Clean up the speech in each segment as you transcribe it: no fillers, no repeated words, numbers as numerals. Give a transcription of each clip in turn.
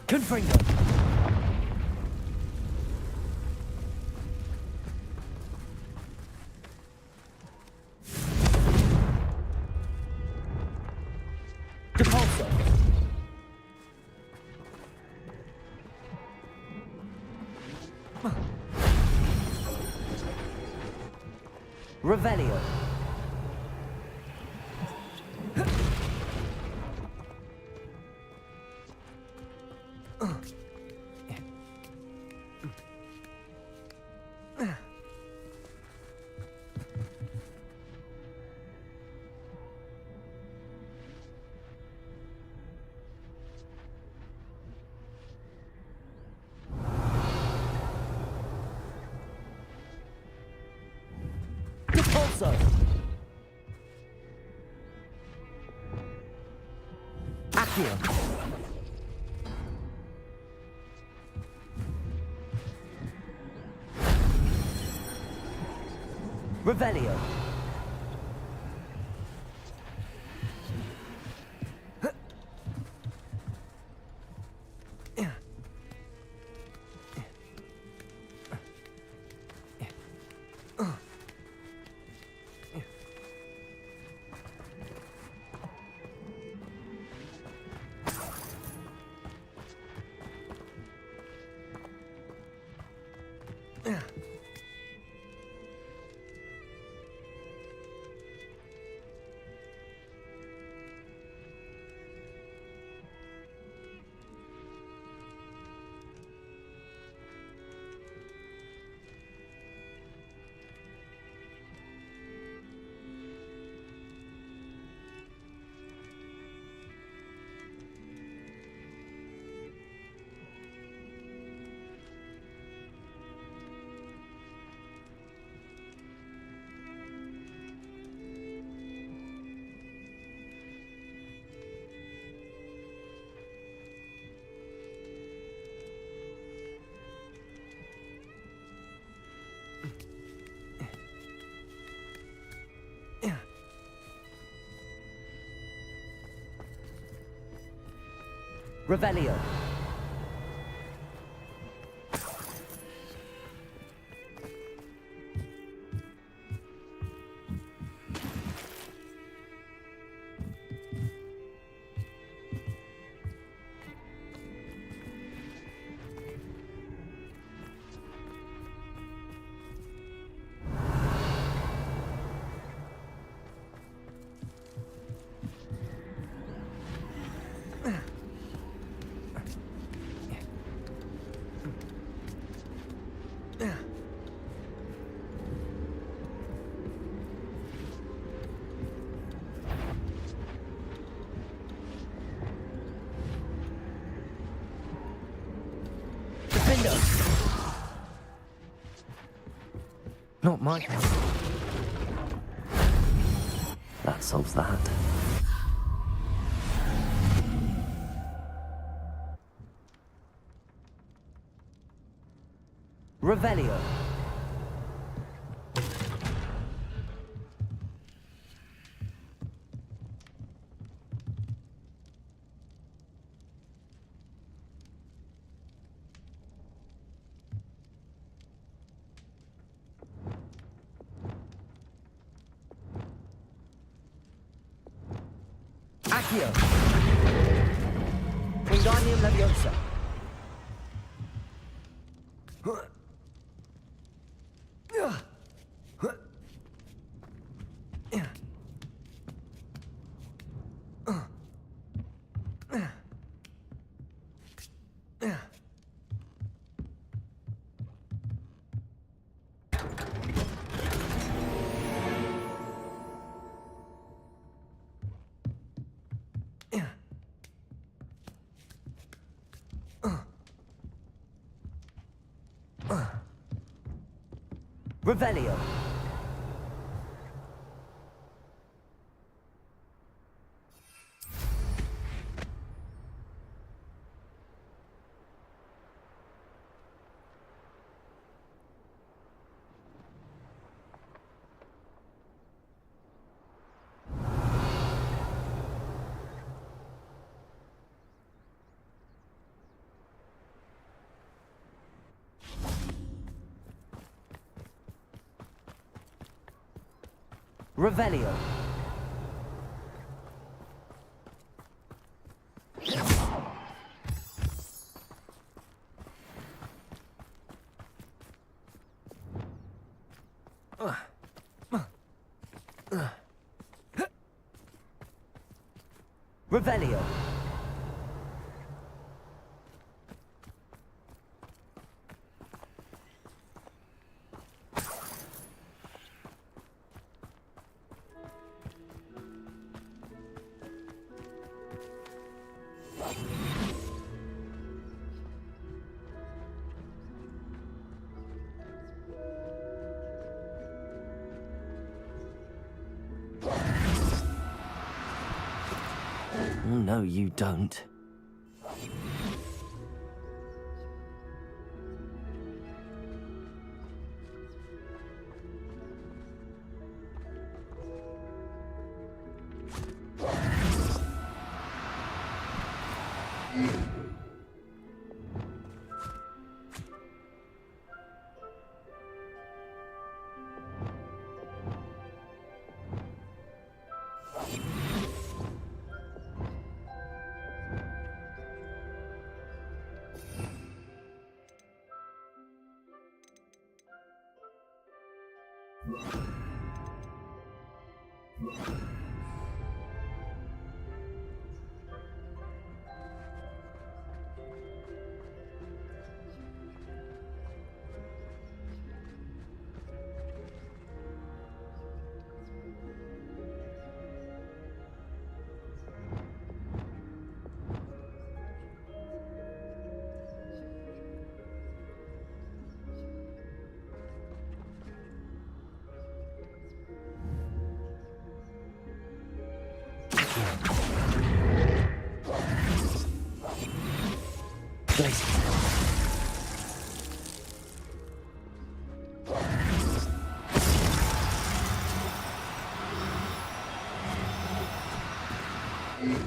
Confringo. Depulso. Revelio. Depulso. Accio. Revelio. Revelio. Not my kind. That solves that. Revelio. Accio. Wingardium Leviosa. Revelio. Revelio. Revelio. No, you don't.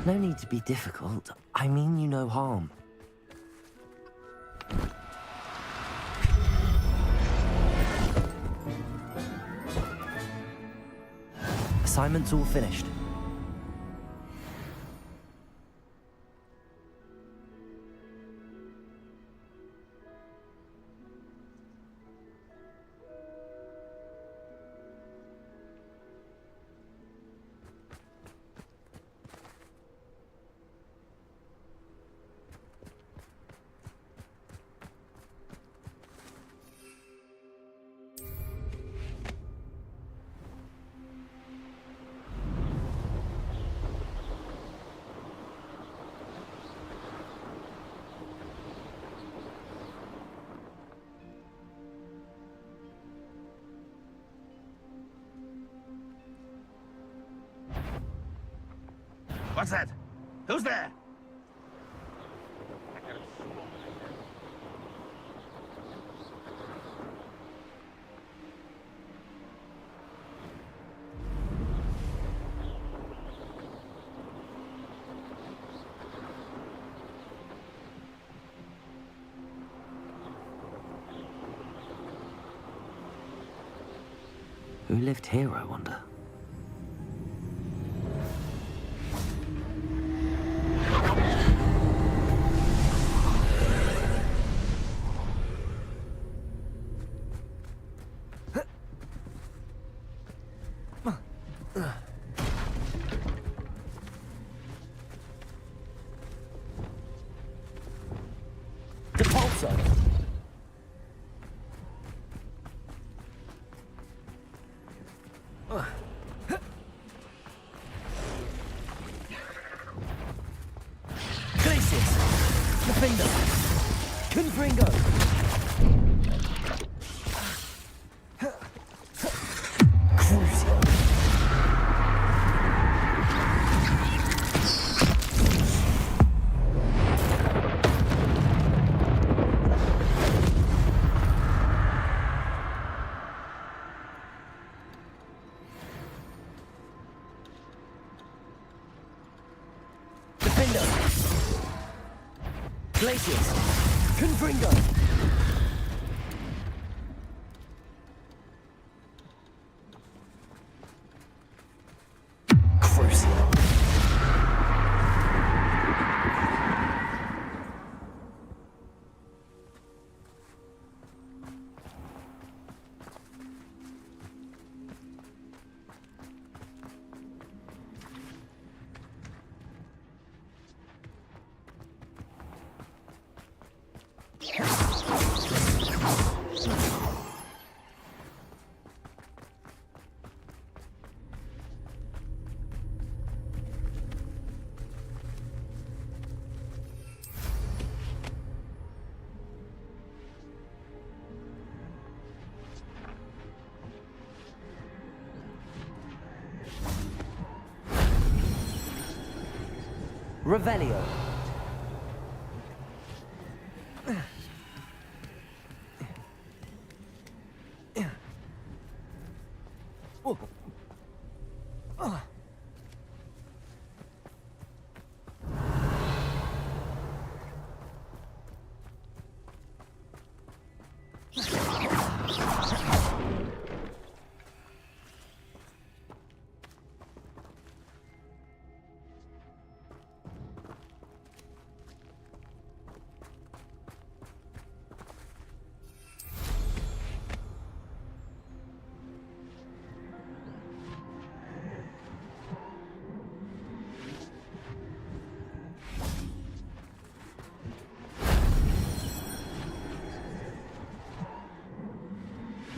No need to be difficult. I mean you no harm. Assignment's all finished. What's that? Who's there? Who lived here, I wonder? Glaciers! Confringo! Revelio.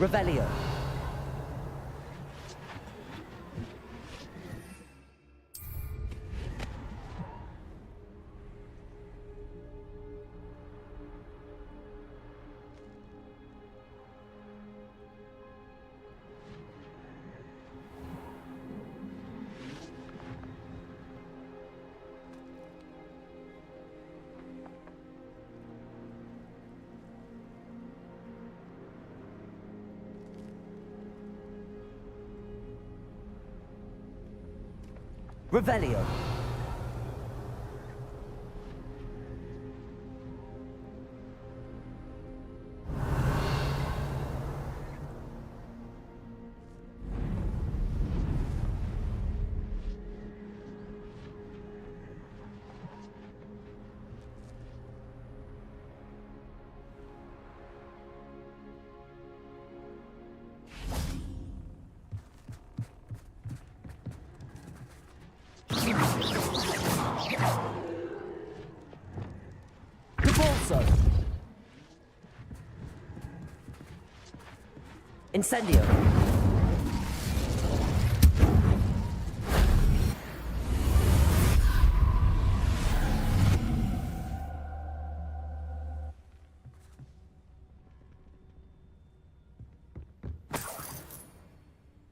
Revelio. Revelio. Incendio.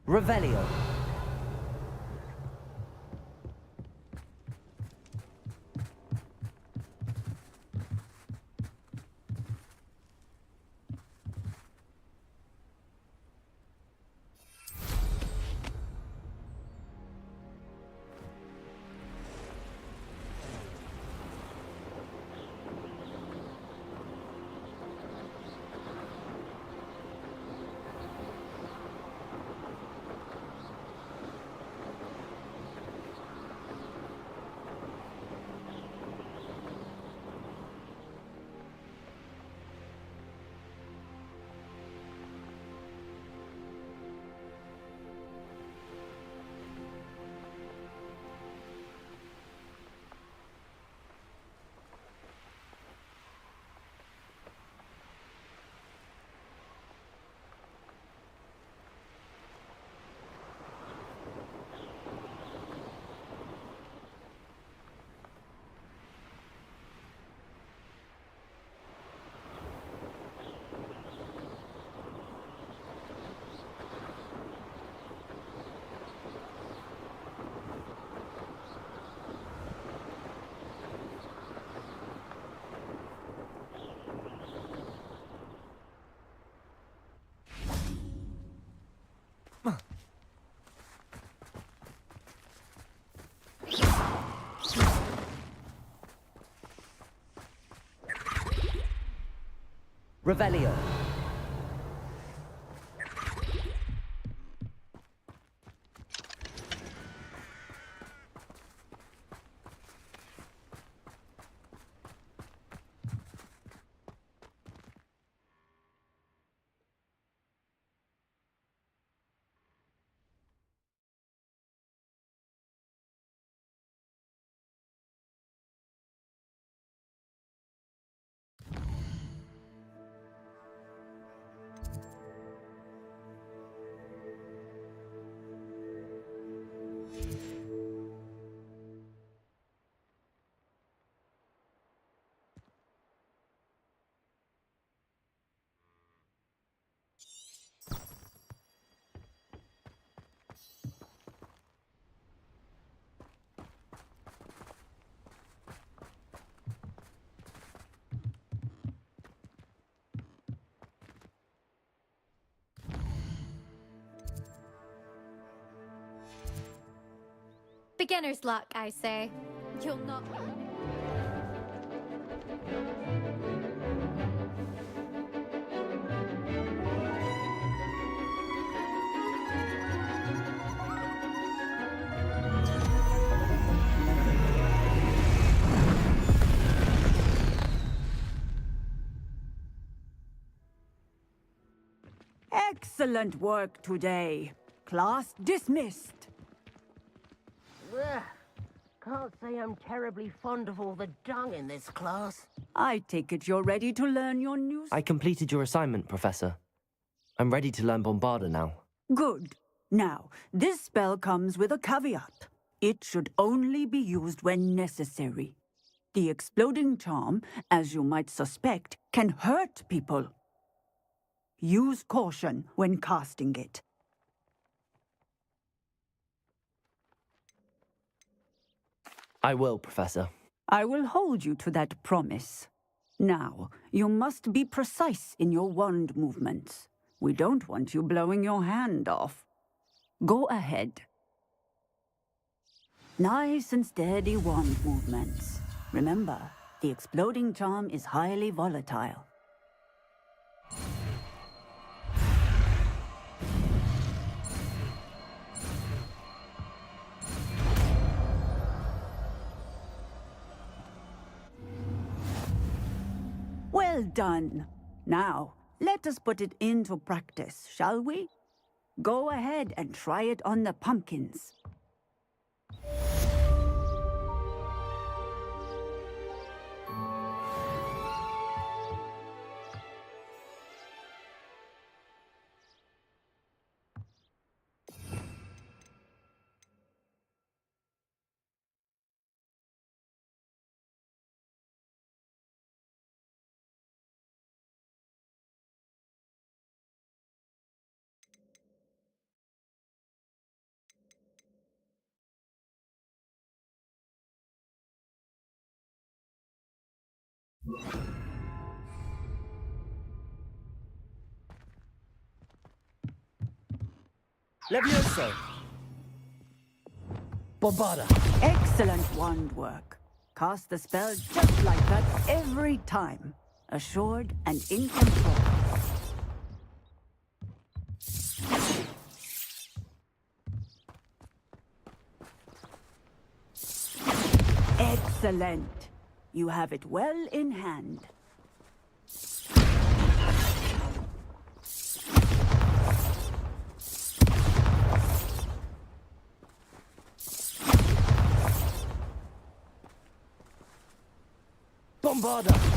Revelio. Revelio. Beginner's luck, I say. You'll not... Excellent work today. Class dismissed. Ugh. Can't say I'm terribly fond of all the dung in this class. I take it you're ready to learn your new... I completed your assignment, Professor. I'm ready to learn Bombarda now. Good. Now, this spell comes with a caveat. It should only be used when necessary. The exploding charm, as you might suspect, can hurt people. Use caution when casting it. I will, Professor. I will hold you to that promise. Now, you must be precise in your wand movements. We don't want you blowing your hand off. Go ahead. Nice and steady wand movements. Remember, the exploding charm is highly volatile. Well done. Now, let us put it into practice, shall we? Go ahead and try it on the pumpkins. Levioso! Bombarda! Excellent wand work. Cast the spell just like that every time. Assured and in control. Excellent. You have it well in hand. Bombarda!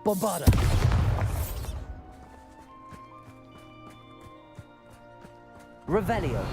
Bombarda! Revelio.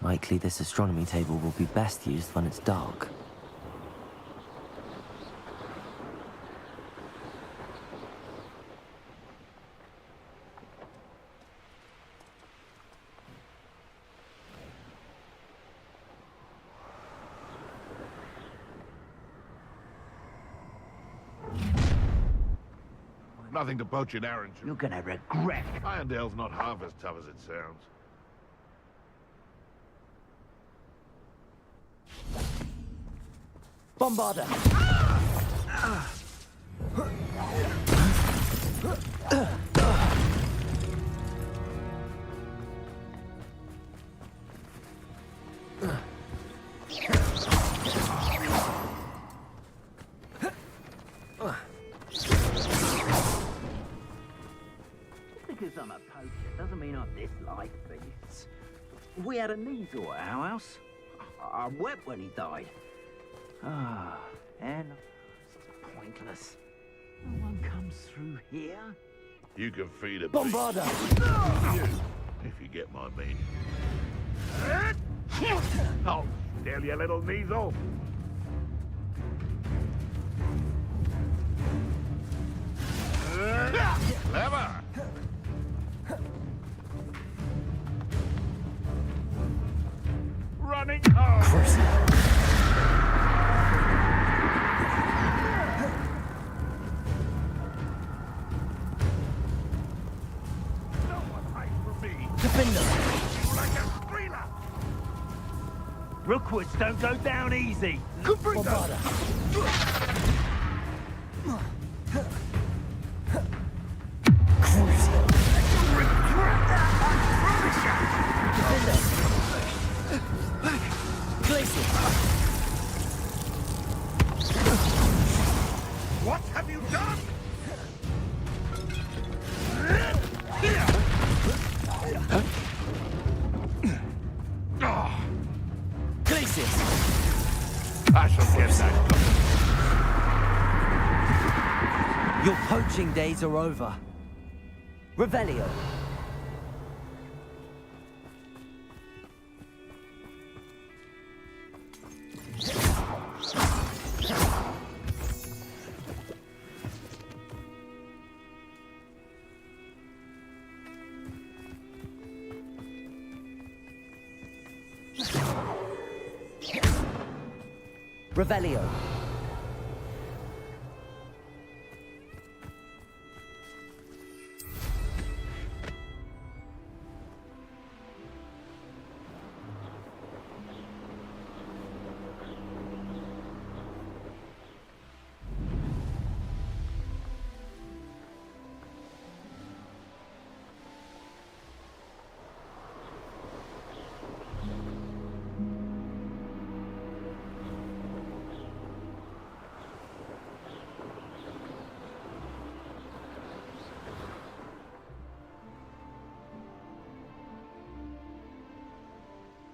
Likely this astronomy table will be best used when it's dark. Nothing to poach an arrow to. You're gonna regret it. Irondale's not half as tough as it sounds. Bombarder! Because I'm a poacher doesn't mean I dislike beasts. We had a Neasel at our house. I wept when he died. And it's pointless. No one comes through here. You can feed a Bombarder! beast. If you get my meaning. Oh, still you little Neasel. Clever. Running home. No one hides from me. Defender! Like a thriller. Rookwoods don't go down easy. Bombarder! What have you done? Glacius! I shall get that. Your poaching days are over. Revelio. Revelio.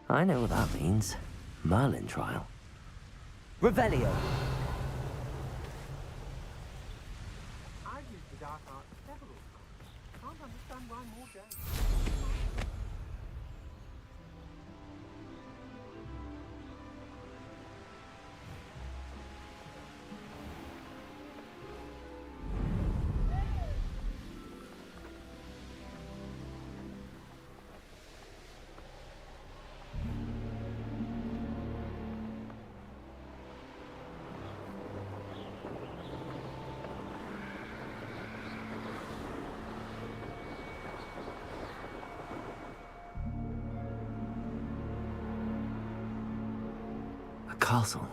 I know what that means. Merlin trial. Revelio. I've used the dark arts several times. Can't understand why more don't. A castle.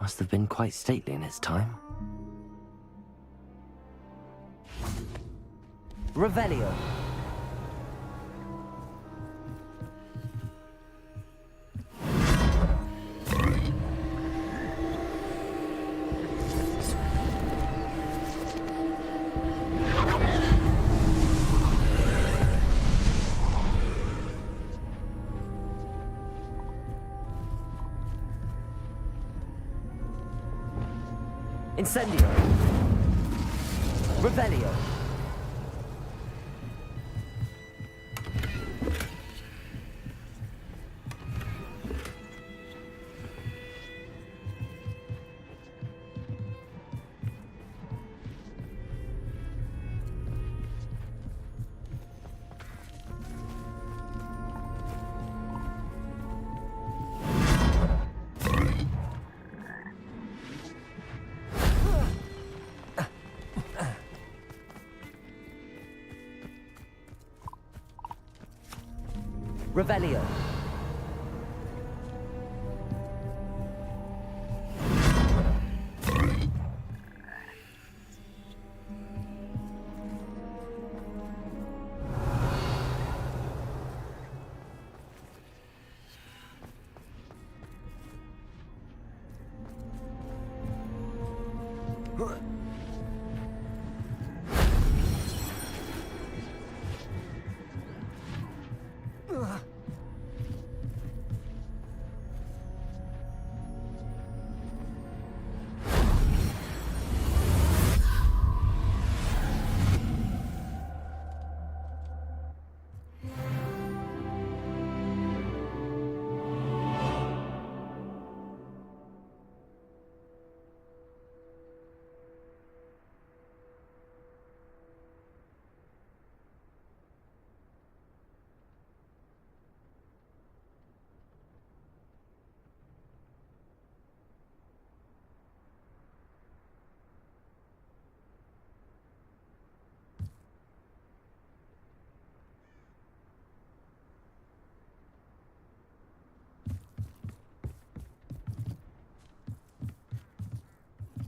Must have been quite stately in its time. Revelio. Incendio. Revelio. Revelio.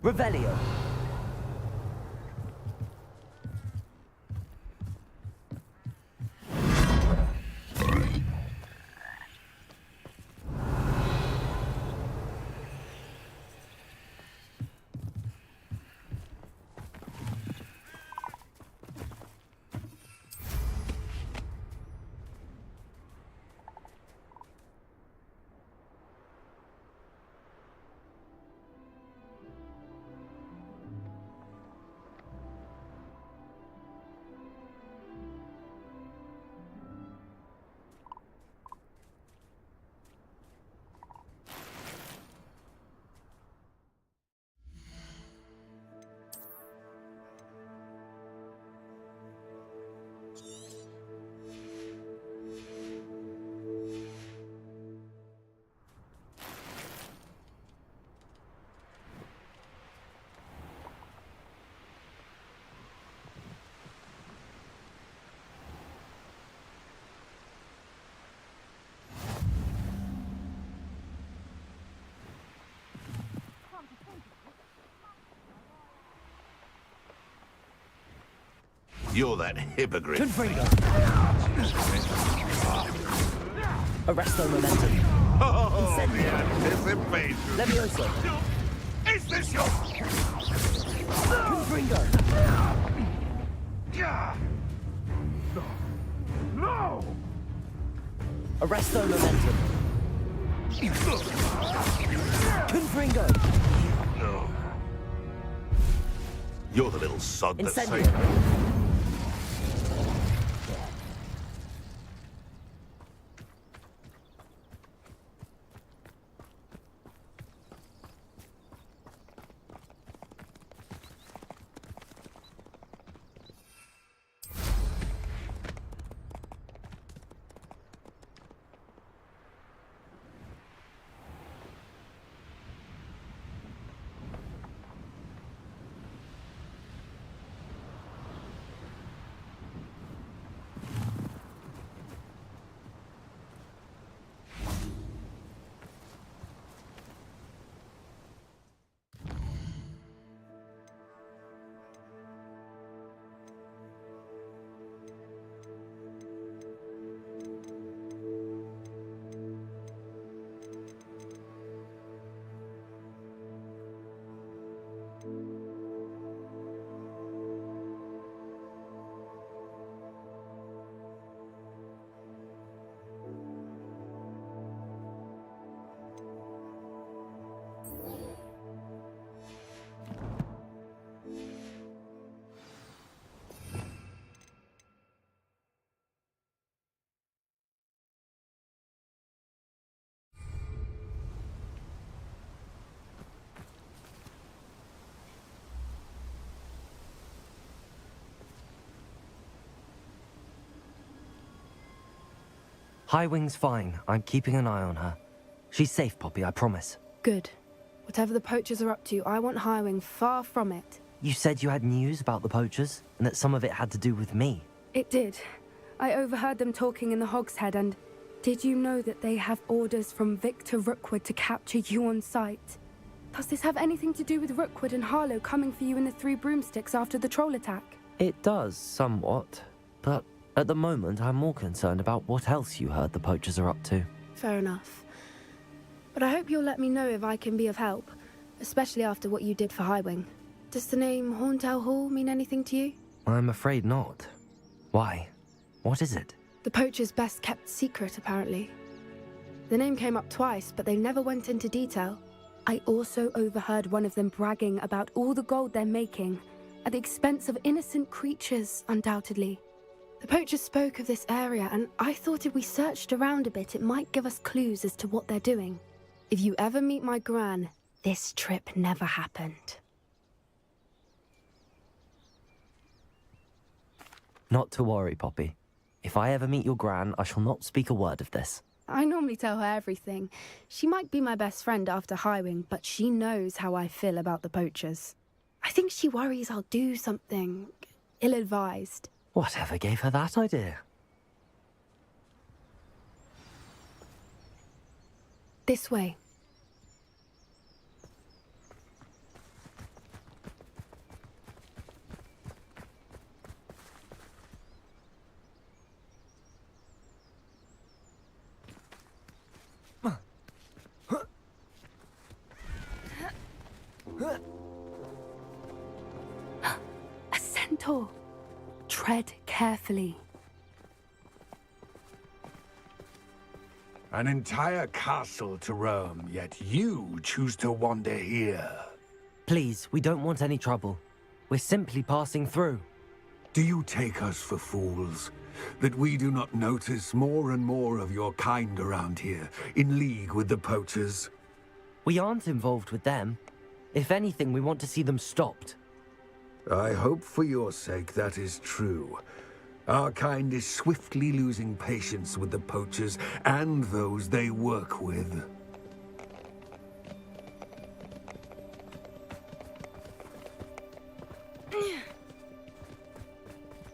Revelio. You're that hippogriff. Confringo. Arresto momentum. Oh, the Incendio. anticipation. Levioso. Is this your... Confringo. Yeah. No! Arresto momentum. Confringo. No. You're the little sod that Incendio. saved... Highwing's fine. I'm keeping an eye on her. She's safe, Poppy, I promise. Good. Whatever the poachers are up to, I want Highwing far from it. You said you had news about the poachers, and that some of it had to do with me. It did. I overheard them talking in the Hogshead and... Did you know that they have orders from Victor Rookwood to capture you on sight? Does this have anything to do with Rookwood and Harlow coming for you in the Three Broomsticks after the troll attack? It does, somewhat. But at the moment, I'm more concerned about what else you heard the poachers are up to. Fair enough. But I hope you'll let me know if I can be of help, especially after what you did for Highwing. Does the name Horntail Hall mean anything to you? I'm afraid not. Why? What is it? The poacher's best kept secret, apparently. The name came up twice, but they never went into detail. I also overheard one of them bragging about all the gold they're making, at the expense of innocent creatures, undoubtedly. The poacher spoke of this area, and I thought if we searched around a bit, it might give us clues as to what they're doing. If you ever meet my gran, this trip never happened. Not to worry, Poppy. If I ever meet your gran, I shall not speak a word of this. I normally tell her everything. She might be my best friend after Highwing, but she knows how I feel about the poachers. I think she worries I'll do something ill-advised. Whatever gave her that idea? This way. A centaur. Tread carefully. An entire castle to roam, yet you choose to wander here. Please, we don't want any trouble. We're simply passing through. Do you take us for fools? That we do not notice more and more of your kind around here, in league with the poachers? We aren't involved with them. If anything, we want to see them stopped. I hope for your sake that is true. Our kind is swiftly losing patience with the poachers and those they work with.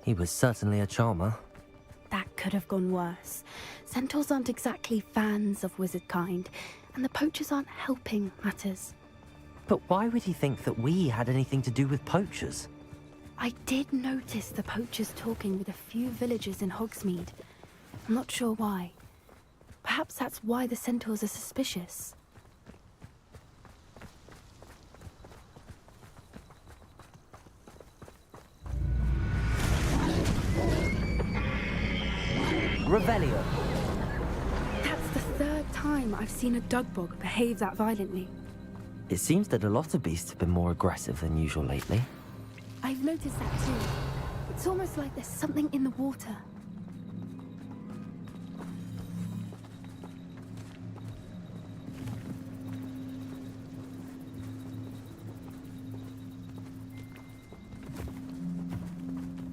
He was certainly a charmer. That could have gone worse. Centaurs aren't exactly fans of wizard kind, and the poachers aren't helping matters. But why would he think that we had anything to do with poachers? I did notice the poachers talking with a few villagers in Hogsmeade. I'm not sure why. Perhaps that's why the centaurs are suspicious. Revelio. That's the third time I've seen a dugbog behave that violently. It seems that a lot of beasts have been more aggressive than usual lately. I've noticed that too. It's almost like there's something in the water.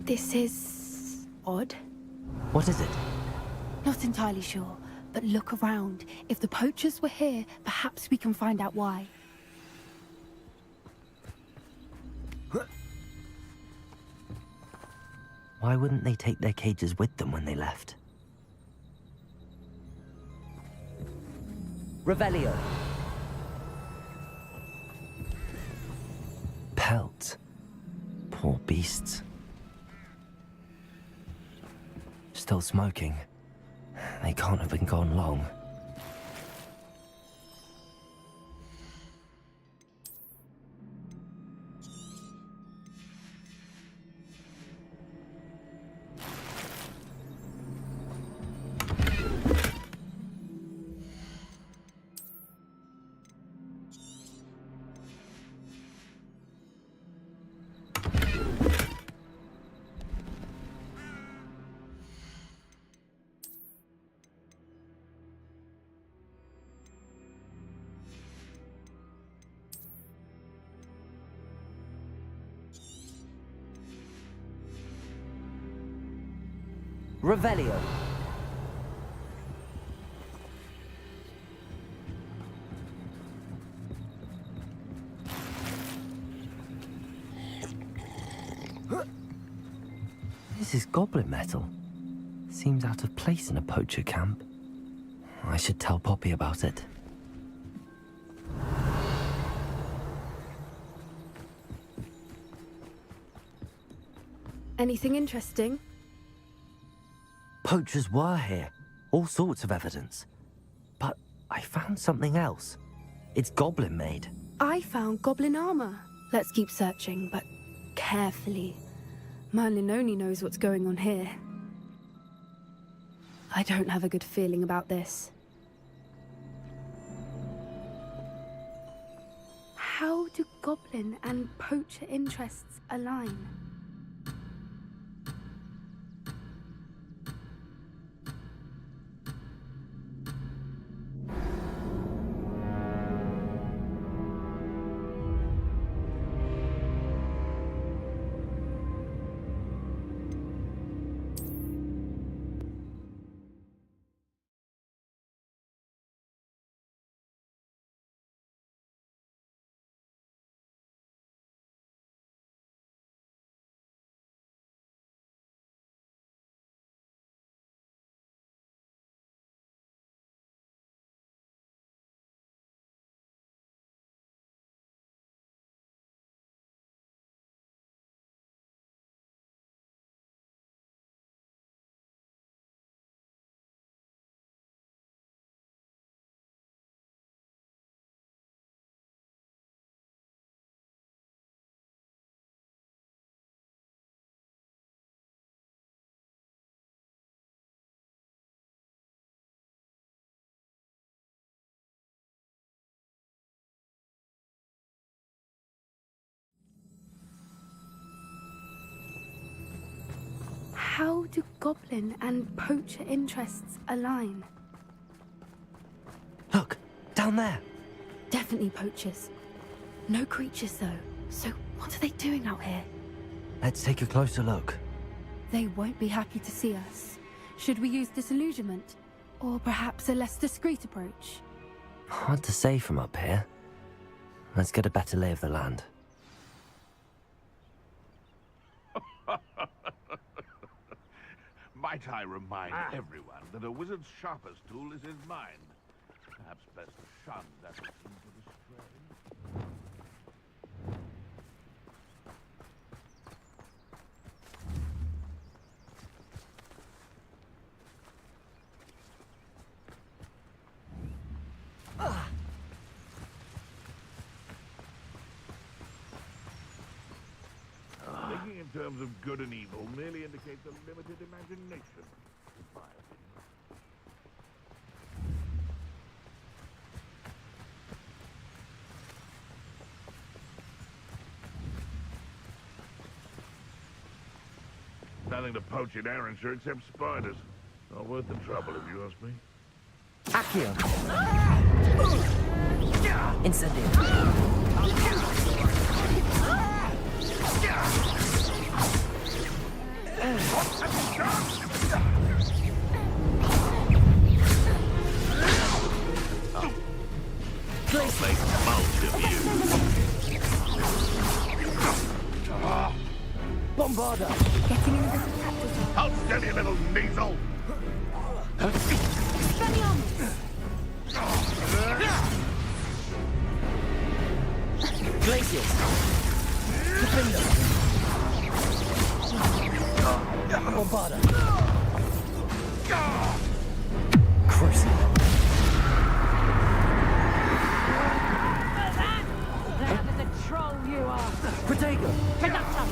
This is odd. What is it? Not entirely sure, but look around. If the poachers were here, perhaps we can find out why. Why wouldn't they take their cages with them when they left? Revelio. Pelt. Poor beasts. Still smoking. They can't have been gone long. Revelio. This is goblin metal. Seems out of place in a poacher camp. I should tell Poppy about it. Anything interesting? Poachers were here. All sorts of evidence. But I found something else. It's goblin-made. I found goblin armor. Let's keep searching, but carefully. Merlin only knows what's going on here. I don't have a good feeling about this. How do goblin and poacher interests align? How do goblin and poacher interests align? Look, down there. Definitely poachers. No creatures, though. So what are they doing out here? Let's take a closer look. They won't be happy to see us. Should we use disillusionment? Or perhaps a less discreet approach? Hard to say from up here. Let's get a better lay of the land. Might I remind everyone that a wizard's sharpest tool is his mind. Perhaps best to shun that which seems to astray. Thinking in terms of good and evil merely indicates a limited imagination, in my opinion. Nothing to poach in Arrynshire except spiders. Not worth the trouble, if you ask me. Accio. Incendio. Make mulch of you. Bombarda. Getting invisible captors on. I'll steady, little Neasel. Glaciers. Defender. Bombarda. Crucible. That is a troll you are. Protego. Conductor.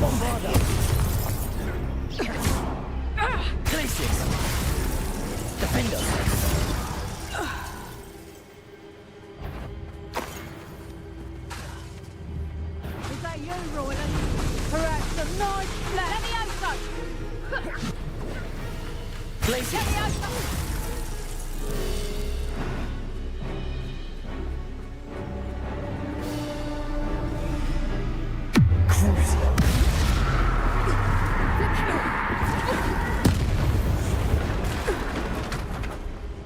Bombarda. Glaciers. Defender. Is that you, Royland? Perhaps a nice flat. Levioso! Glaciers. Levioso! Crucible.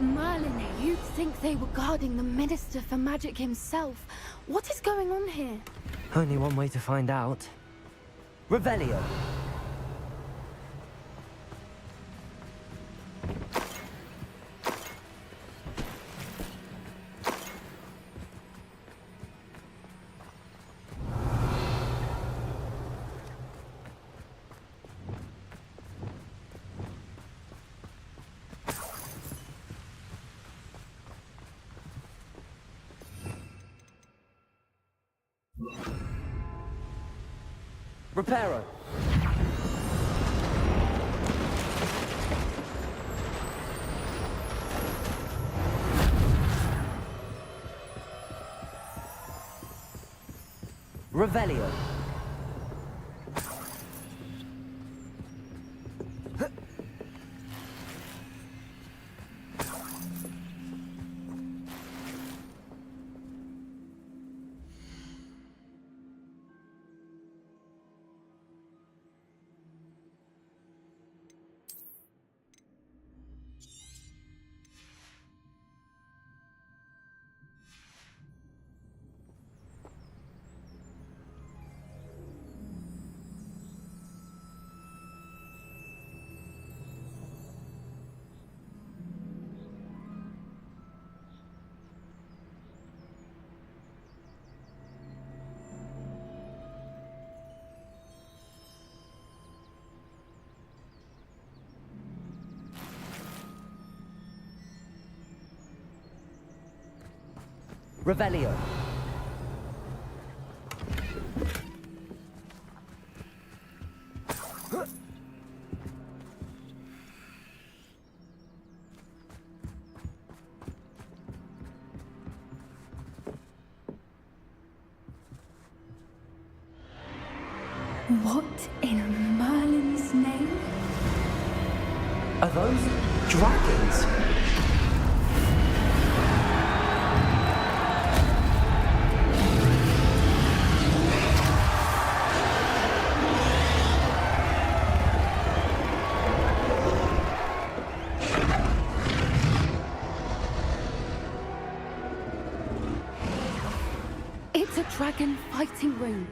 Merlin, you'd think they were guarding the Minister for Magic himself. What is going on here? Only one way to find out. Revelio. Reparo. Revelio. Revelio. What in Merlin's name? Are those dragons? It's a dragon fighting ring.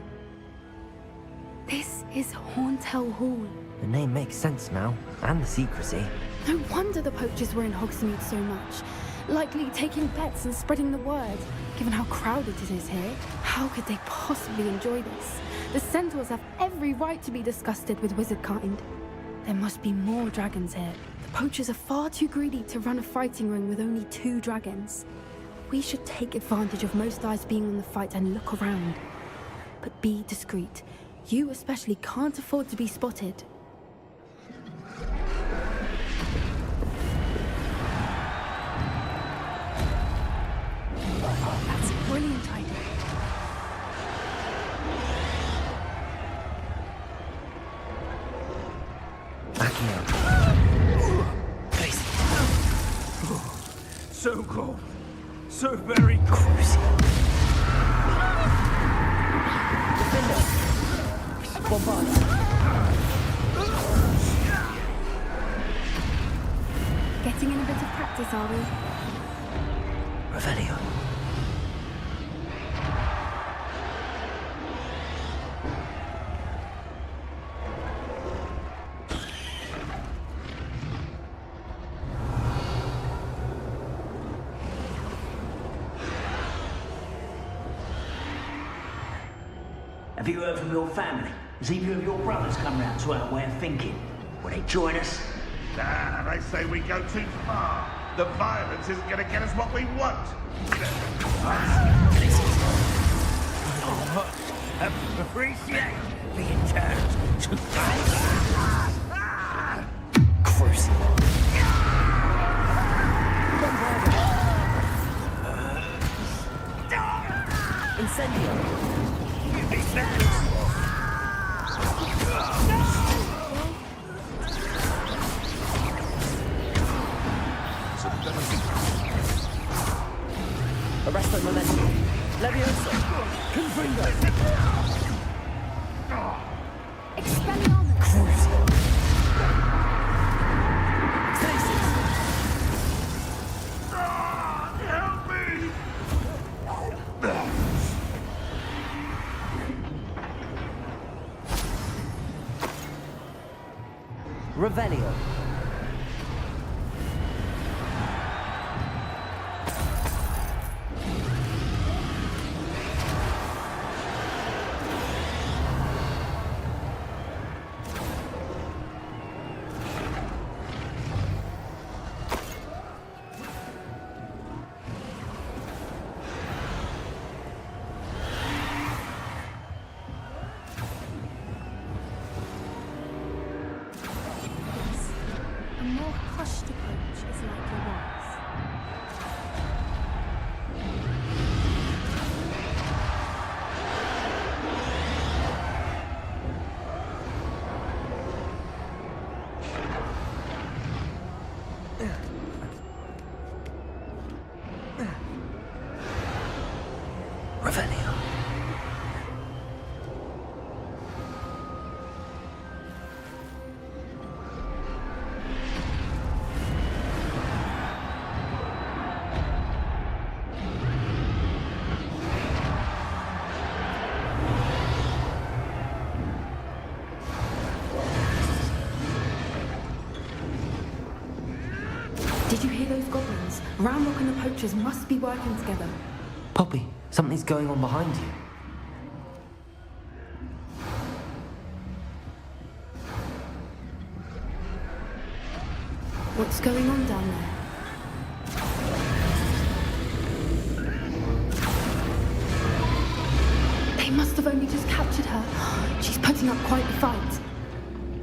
This is Horntail Hall. The name makes sense now, and the secrecy. No wonder the poachers were in Hogsmeade so much. Likely taking bets and spreading the word. Given how crowded it is here, how could they possibly enjoy this? The centaurs have every right to be disgusted with wizardkind. There must be more dragons here. The poachers are far too greedy to run a fighting ring with only 2 dragons. We should take advantage of most eyes being on the fight and look around. But be discreet. You especially can't afford to be spotted. That's a brilliant idea. Backing up. So cold. So very cold. Bombard. Getting in a bit of practice, are we? Revelio. Have you heard from your family? Has either of your brothers come round to our way of thinking? Will they join us? Nah, they say we go too far. The violence isn't going to get us what we want. Appreciate being turned to Crucible. Incendio. Arresto momentum. Levioso. Confringo. Expelliarmus! Crucible. Help me! Revelio. A more hushed approach is like your walks. Revelio. Did you hear those goblins? Ramrock and the poachers must be working together. Poppy, something's going on behind you. What's going on down there? They must have only just captured her. She's putting up quite a fight.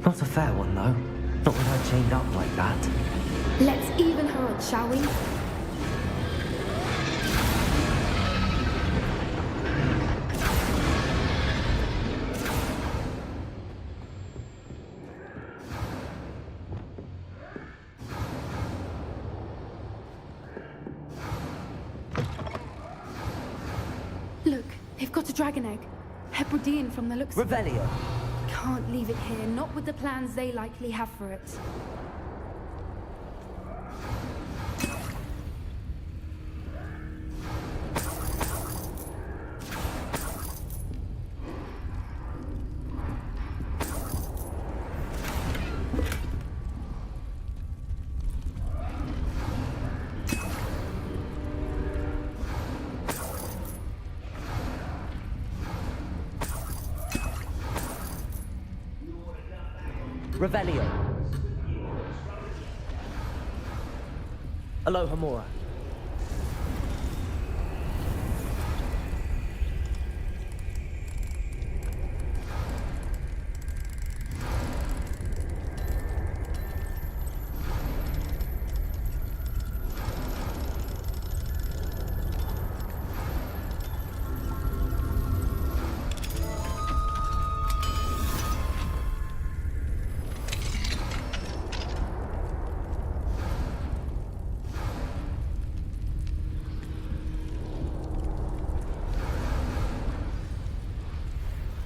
Not a fair one, though. Not with her chained up like that. Let's even her odds, shall we? Look, they've got a dragon egg. Hebridean from the looks of it. Revelio. Can't leave it here, not with the plans they likely have for it. Revelio. Aloha Mora.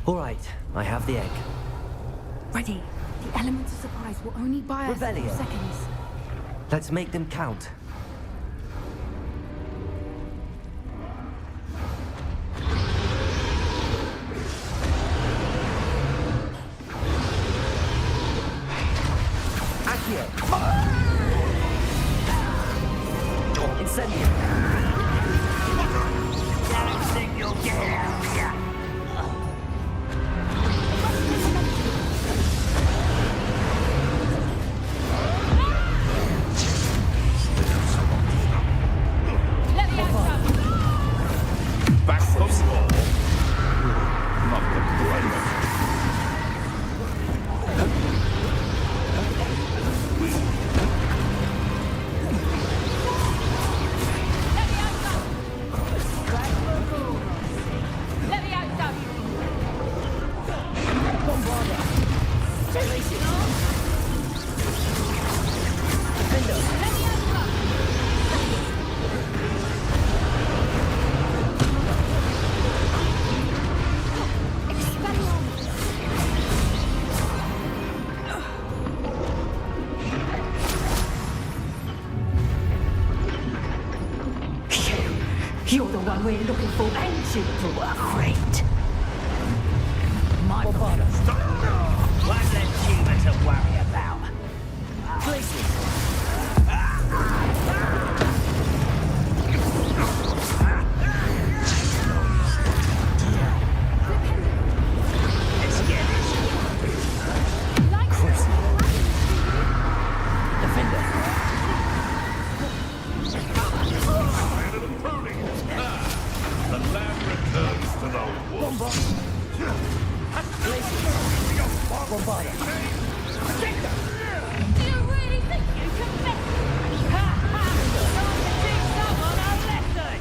All right, I have the egg. Ready. The elements of surprise will only buy us a few Revelio. seconds. Let's make them count. Accio. Incendio. Don't think you'll get out of here. Back from wall. Not the brightest. You're the one we're looking for, ain't you, poor friend? My father. One less human to worry about. Do you really think you can mess with me? Ha ha! Time to teach someone a lesson!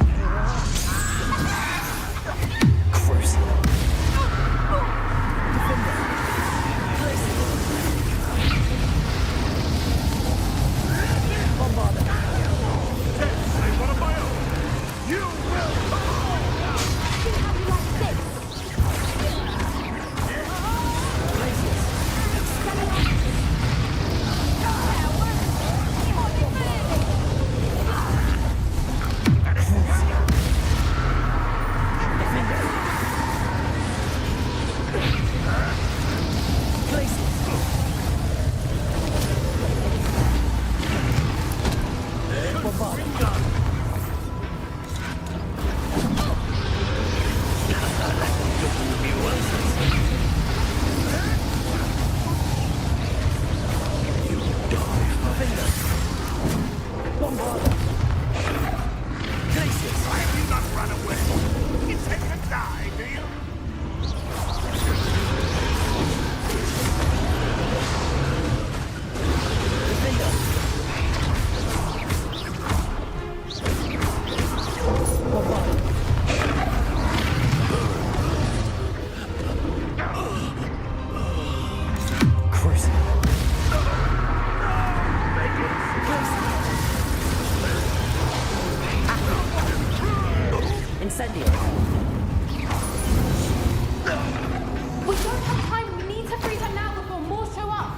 We don't have time. We need to freeze her now before more show up.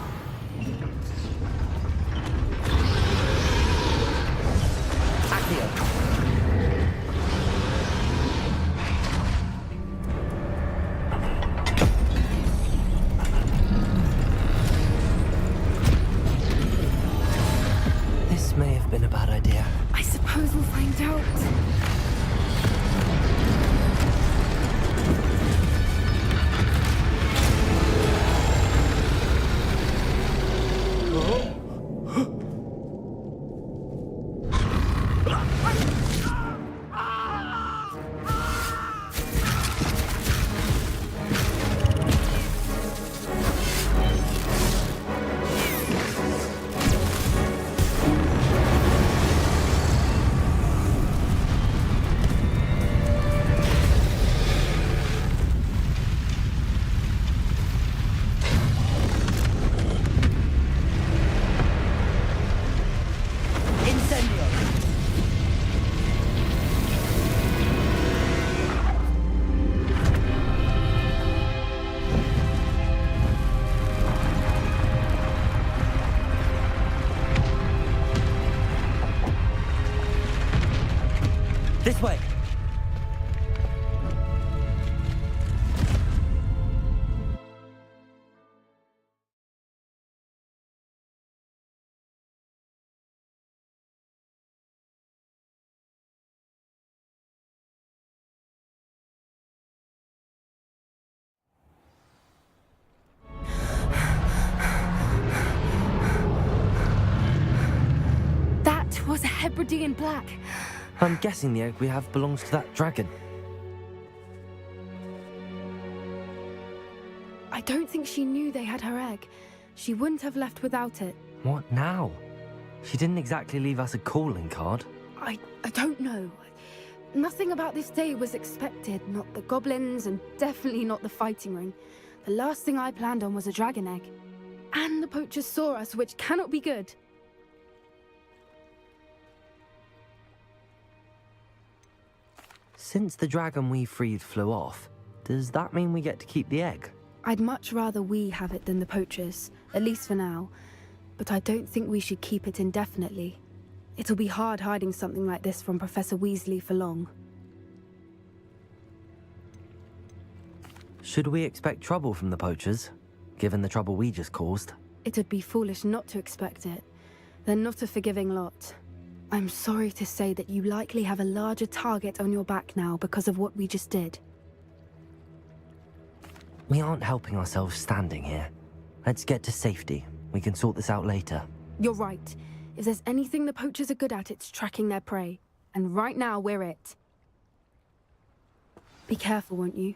This may have been a bad idea. I suppose we'll find out. This way! That was a Hebridean black. I'm guessing the egg we have belongs to that dragon. I don't think she knew they had her egg. She wouldn't have left without it. What now? She didn't exactly leave us a calling card. I don't know. Nothing about this day was expected. Not the goblins, and definitely not the fighting ring. The last thing I planned on was a dragon egg. And the poachers saw us, which cannot be good. Since the dragon we freed flew off, does that mean we get to keep the egg? I'd much rather we have it than the poachers, at least for now. But I don't think we should keep it indefinitely. It'll be hard hiding something like this from Professor Weasley for long. Should we expect trouble from the poachers, given the trouble we just caused? It'd be foolish not to expect it. They're not a forgiving lot. I'm sorry to say that you likely have a larger target on your back now because of what we just did. We aren't helping ourselves standing here. Let's get to safety. We can sort this out later. You're right. If there's anything the poachers are good at, it's tracking their prey. And right now, we're it. Be careful, won't you?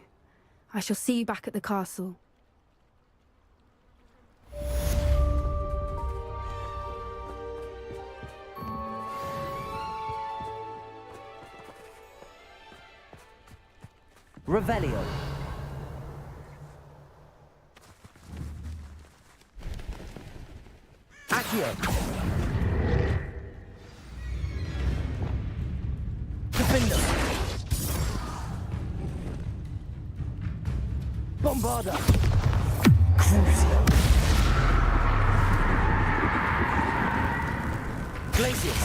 I shall see you back at the castle. Revelio. Accio. Defender. Bombarda. Crucio. Glacius.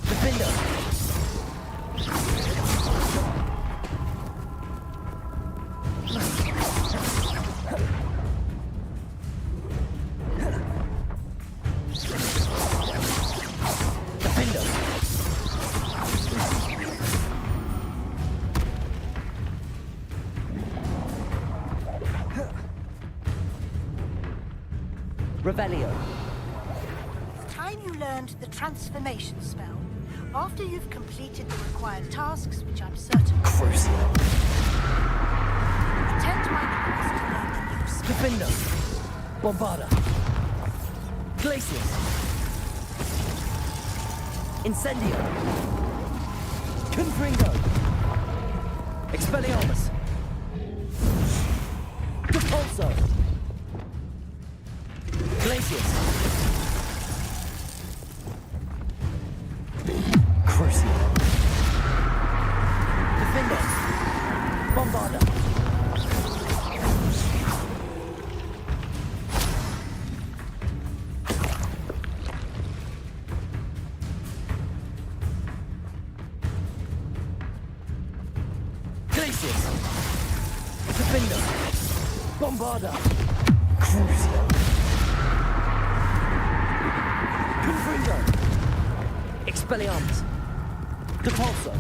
Defender. Revelio. It's time you learned the transformation spell. After you've completed the required tasks, which I'm certain... Crucio. Attend my class to learn the new spell. Defender. Bombarda. Glacius. Incendio. Confringo. Expelliarmus. Depulso. Glacius. Crucio. Defender. Bombarda. Glacius. Defender. Bombarda. Crucio. Confringo. Expelliarmus. Depulso.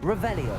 Revelio.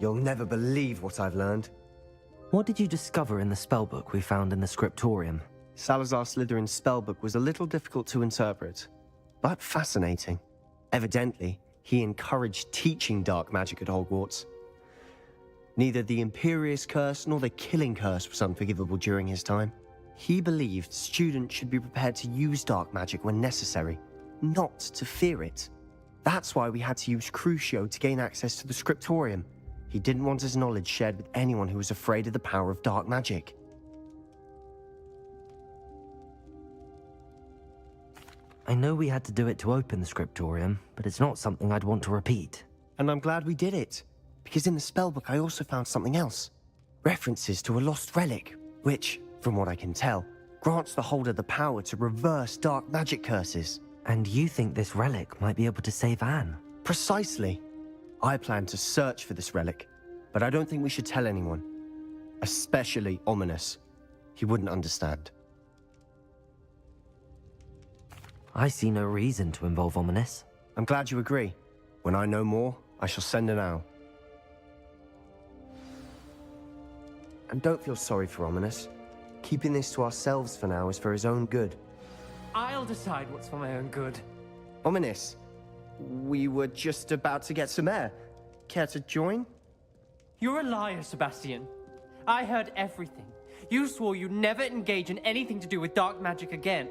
You'll never believe what I've learned. What did you discover in the spellbook we found in the scriptorium? Salazar Slytherin's spellbook was a little difficult to interpret, but fascinating. Evidently, he encouraged teaching dark magic at Hogwarts. Neither the Imperious Curse nor the Killing Curse was unforgivable during his time. He believed students should be prepared to use dark magic when necessary, not to fear it. That's why we had to use Crucio to gain access to the scriptorium. He didn't want his knowledge shared with anyone who was afraid of the power of dark magic. I know we had to do it to open the scriptorium, but it's not something I'd want to repeat. And I'm glad we did it, because in the spellbook I also found something else. References to a lost relic, which, from what I can tell, grants the holder the power to reverse dark magic curses. And you think this relic might be able to save Anne? Precisely. I plan to search for this relic, but I don't think we should tell anyone. Especially Ominous. He wouldn't understand. I see no reason to involve Ominous. I'm glad you agree. When I know more, I shall send an owl. And don't feel sorry for Ominous. Keeping this to ourselves for now is for his own good. I'll decide what's for my own good. Ominous, we were just about to get some air. Care to join? You're a liar, Sebastian. I heard everything. You swore you'd never engage in anything to do with dark magic again.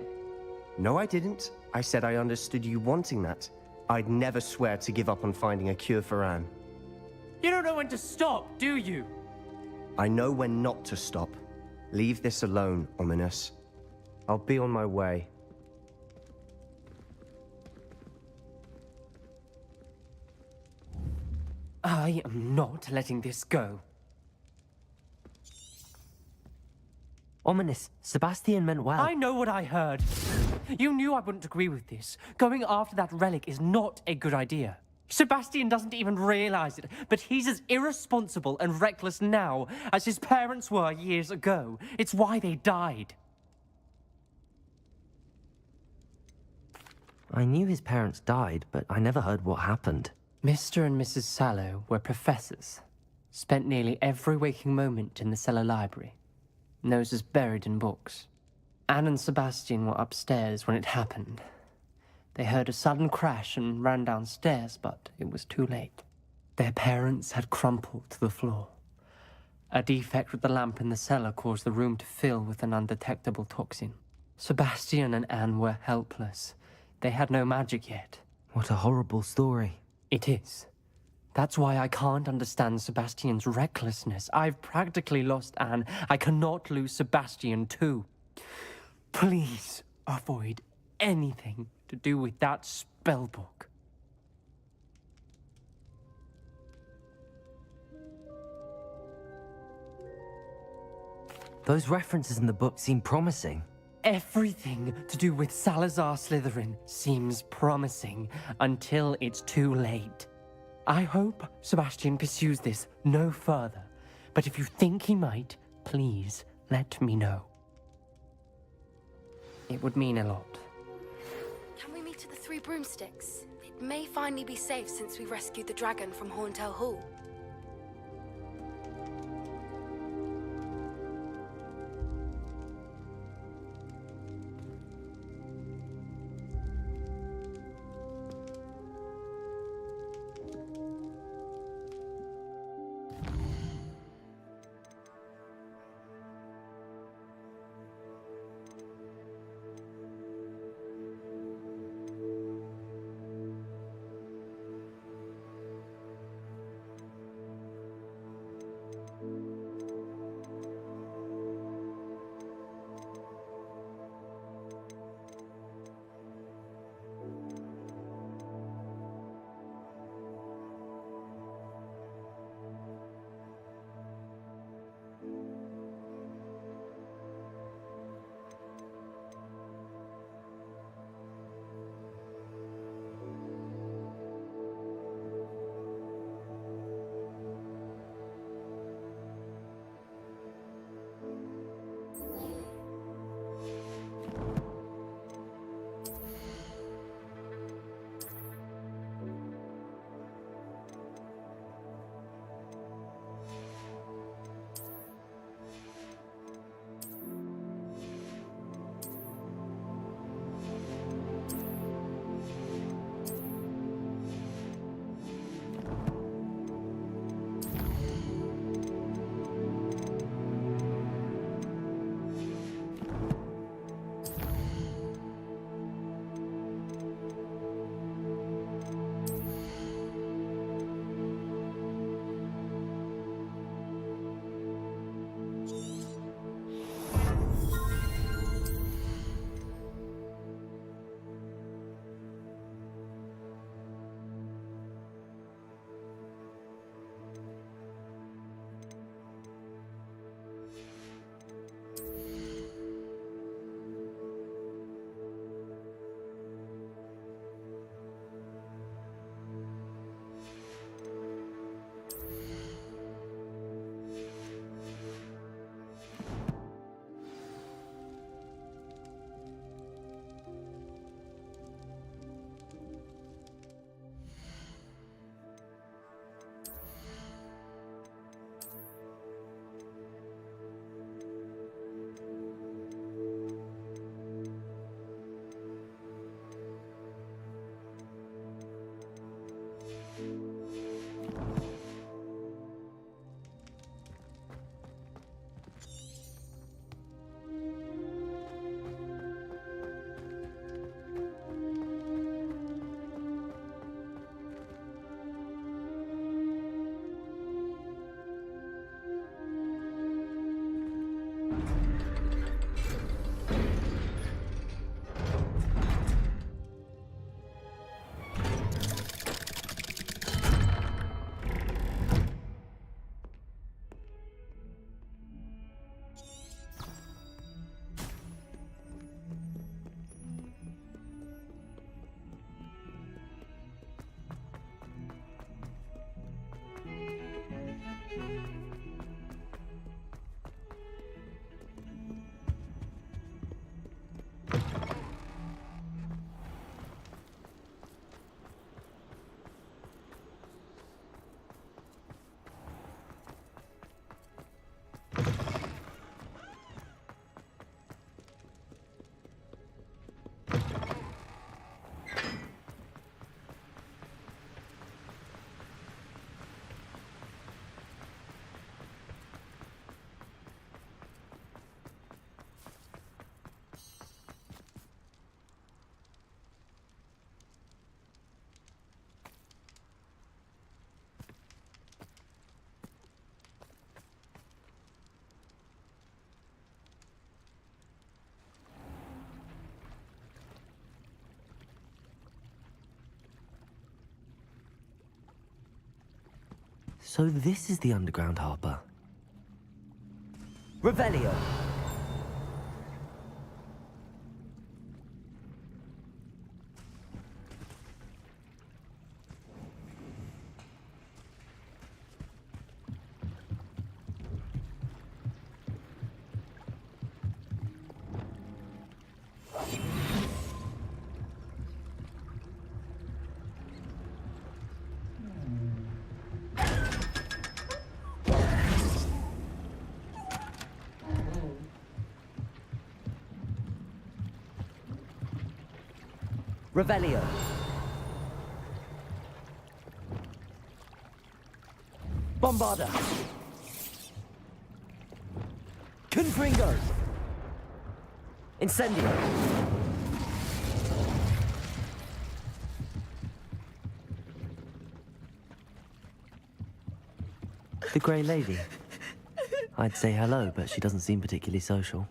No, I didn't. I said I understood you wanting that. I'd never swear to give up on finding a cure for Anne. You don't know when to stop, do you? I know when not to stop. Leave this alone, Ominous. I'll be on my way. I am not letting this go. Ominous, Sebastian meant well. I know what I heard. You knew I wouldn't agree with this. Going after that relic is not a good idea. Sebastian doesn't even realize it, but he's as irresponsible and reckless now as his parents were years ago. It's why they died. I knew his parents died, but I never heard what happened. Mr. and Mrs. Sallow were professors. Spent nearly every waking moment in the cellar library. Noses buried in books. Anne and Sebastian were upstairs when it happened. They heard a sudden crash and ran downstairs, but it was too late. Their parents had crumpled to the floor. A defect with the lamp in the cellar caused the room to fill with an undetectable toxin. Sebastian and Anne were helpless. They had no magic yet. What a horrible story. It is. That's why I can't understand Sebastian's recklessness. I've practically lost Anne. I cannot lose Sebastian too. Please avoid anything to do with that spellbook. Those references in the book seem promising. Everything to do with Salazar Slytherin seems promising until it's too late. I hope Sebastian pursues this no further, but if you think he might, please let me know. It would mean a lot. Can we meet at the Three Broomsticks? It may finally be safe since we rescued the dragon from Horntail Hall. So this is the underground harbour. Revelio! Revelio. Bombarda. Confringo. Incendio. The Grey Lady. I'd say hello, but she doesn't seem particularly social.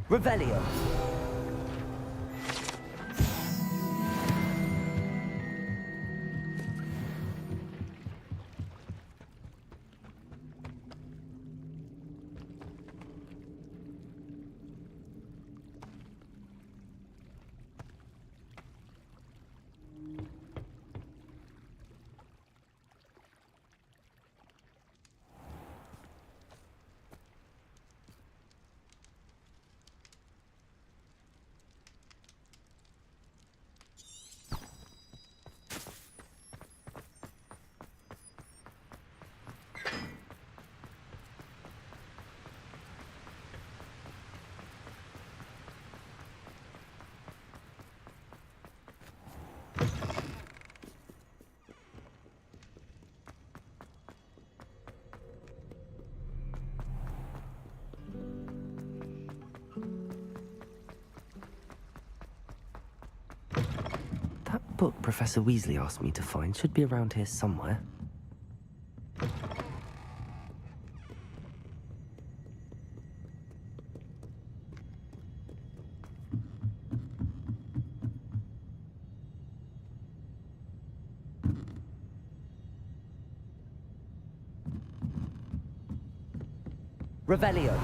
Revelio. That book Professor Weasley asked me to find should be around here somewhere. Revelio.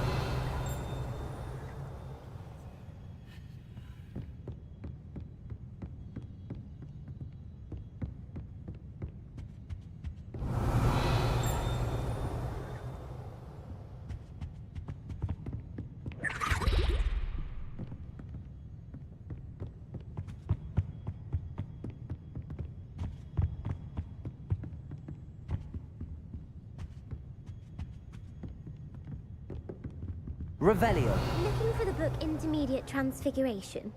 Revelio. Looking for the book Intermediate Transfiguration?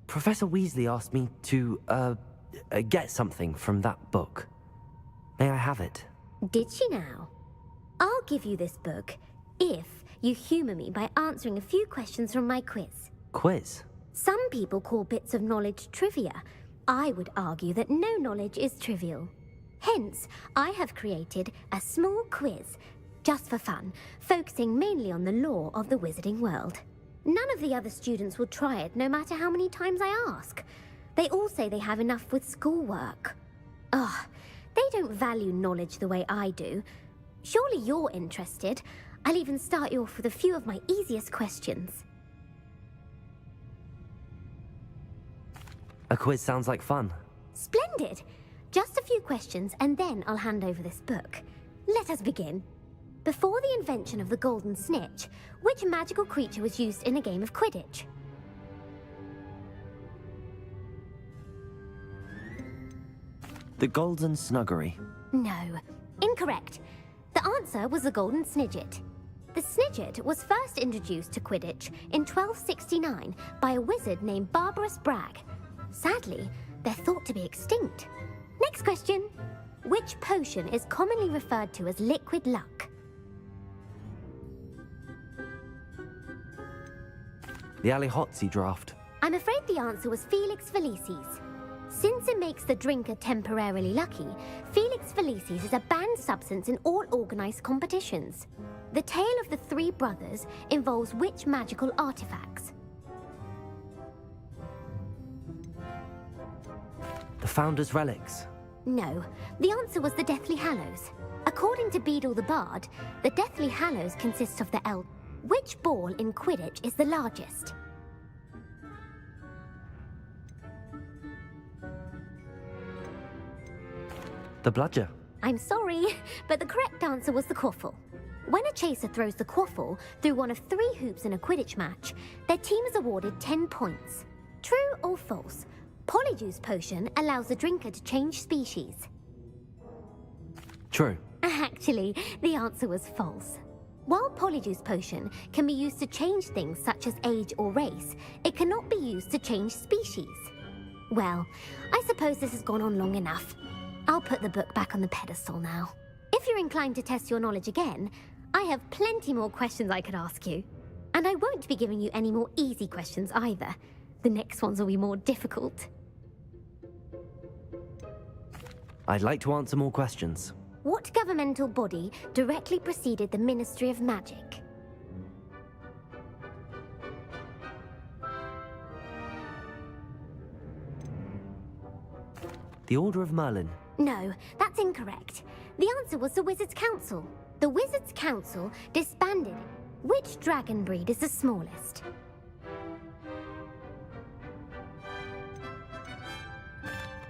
Professor Weasley asked me to, get something from that book. May I have it? Did she now? I'll give you this book if you humour me by answering a few questions from my quiz. Quiz? Some people call bits of knowledge trivia. I would argue that no knowledge is trivial. Hence, I have created a small quiz, just for fun, focusing mainly on the lore of the wizarding world. None of the other students will try it, no matter how many times I ask. They all say they have enough with schoolwork. Ugh, they don't value knowledge the way I do. Surely you're interested. I'll even start you off with a few of my easiest questions. A quiz sounds like fun. Splendid! Just a few questions and then I'll hand over this book. Let us begin. Before the invention of the golden snitch, which magical creature was used in a game of Quidditch? The Golden Snuggery. No, incorrect. The answer was the golden snidget. The snidget was first introduced to Quidditch in 1269 by a wizard named Barbarous Bragg. Sadly, they're thought to be extinct. Next question. Which potion is commonly referred to as liquid luck? The Alihotzi draft. I'm afraid the answer was Felix Felicis. Since it makes the drinker temporarily lucky, Felix Felicis is a banned substance in all organised competitions. The tale of the three brothers involves which magical artifacts? The Founder's Relics. No, the answer was the Deathly Hallows. According to Beadle the Bard, the Deathly Hallows consists of the Which ball in Quidditch is the largest? The Bludger. I'm sorry, but the correct answer was the quaffle. When a chaser throws the quaffle through one of 3 hoops in a Quidditch match, their team is awarded 10 points. True or false? Polyjuice Potion allows the drinker to change species. True. Actually, the answer was false. While Polyjuice Potion can be used to change things such as age or race, it cannot be used to change species. Well, I suppose this has gone on long enough. I'll put the book back on the pedestal now. If you're inclined to test your knowledge again, I have plenty more questions I could ask you. And I won't be giving you any more easy questions either. The next ones will be more difficult. I'd like to answer more questions. What governmental body directly preceded the Ministry of Magic? The Order of Merlin. No, that's incorrect. The answer was the Wizards' Council. The Wizards' Council disbanded. Which dragon breed is the smallest?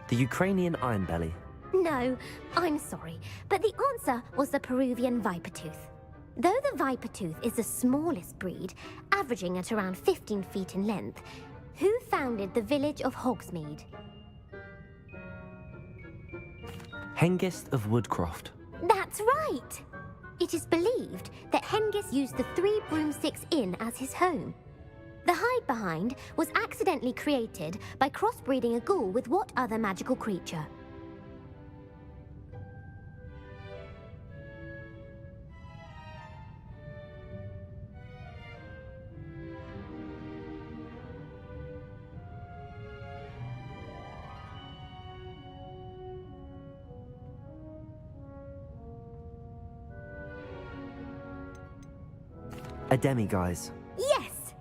The Ukrainian Ironbelly. No, I'm sorry, but the answer was the Peruvian Vipertooth. Though the Vipertooth is the smallest breed, averaging at around 15 feet in length, who founded the village of Hogsmeade? Hengist of Woodcroft. That's right! It is believed that Hengist used the 3 Broomsticks Inn as his home. The hide-behind was accidentally created by crossbreeding a ghoul with what other magical creature? A demiguise. Yes!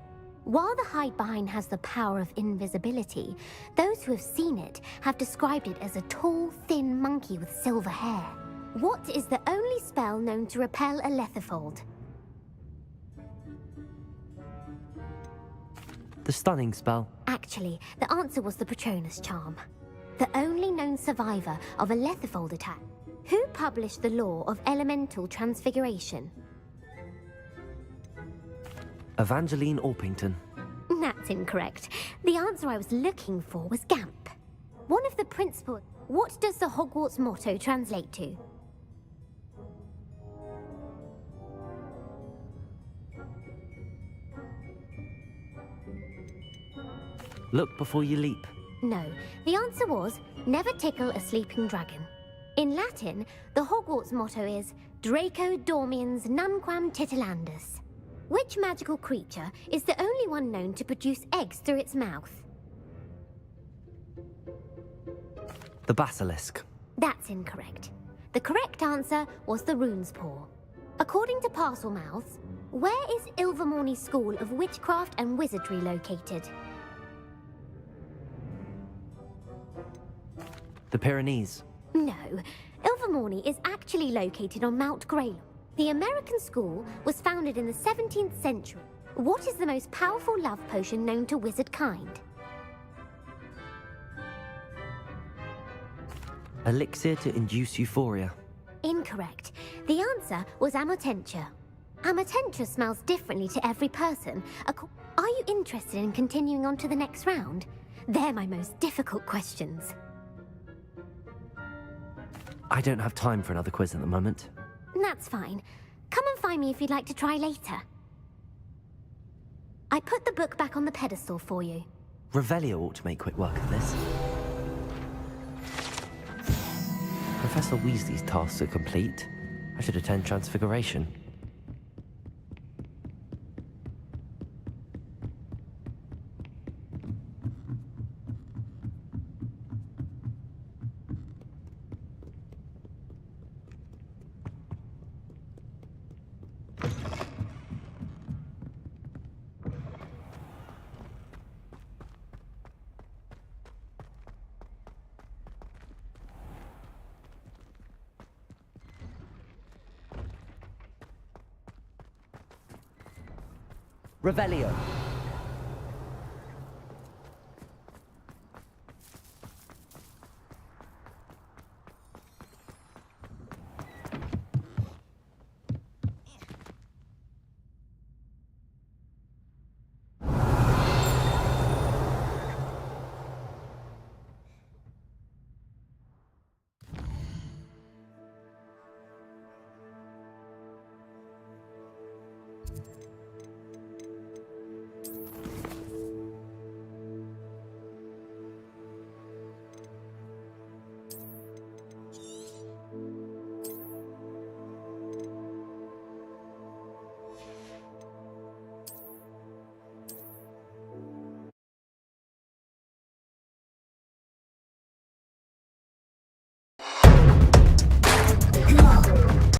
While the hide-behind has the power of invisibility, those who have seen it have described it as a tall, thin monkey with silver hair. What is the only spell known to repel a lethifold? The Stunning Spell. Actually, the answer was the Patronus Charm. The only known survivor of a lethifold attack. Who published the law of elemental transfiguration? Evangeline Orpington. That's incorrect. The answer I was looking for was Gamp. One of the principal... What does the Hogwarts motto translate to? Look before you leap. No, the answer was, never tickle a sleeping dragon. In Latin, the Hogwarts motto is Draco Dormiens Nunquam Titilandus. Which magical creature is the only one known to produce eggs through its mouth? The basilisk. That's incorrect. The correct answer was the rune's paw. According to Parselmouths, where is Ilvermorny's School of Witchcraft and Wizardry located? The Pyrenees. No, Ilvermorny is actually located on Mount Greylon. The American school was founded in the 17th century. What is the most powerful love potion known to wizard kind? Elixir to induce euphoria. Incorrect. The answer was Amotentia. Amotentia smells differently to every person. Are you interested in continuing on to the next round? They're my most difficult questions. I don't have time for another quiz at the moment. That's fine. Come and find me if you'd like to try later. I put the book back on the pedestal for you. Revelio ought to make quick work of this. Professor Weasley's tasks are complete. I should attend Transfiguration. Revelio.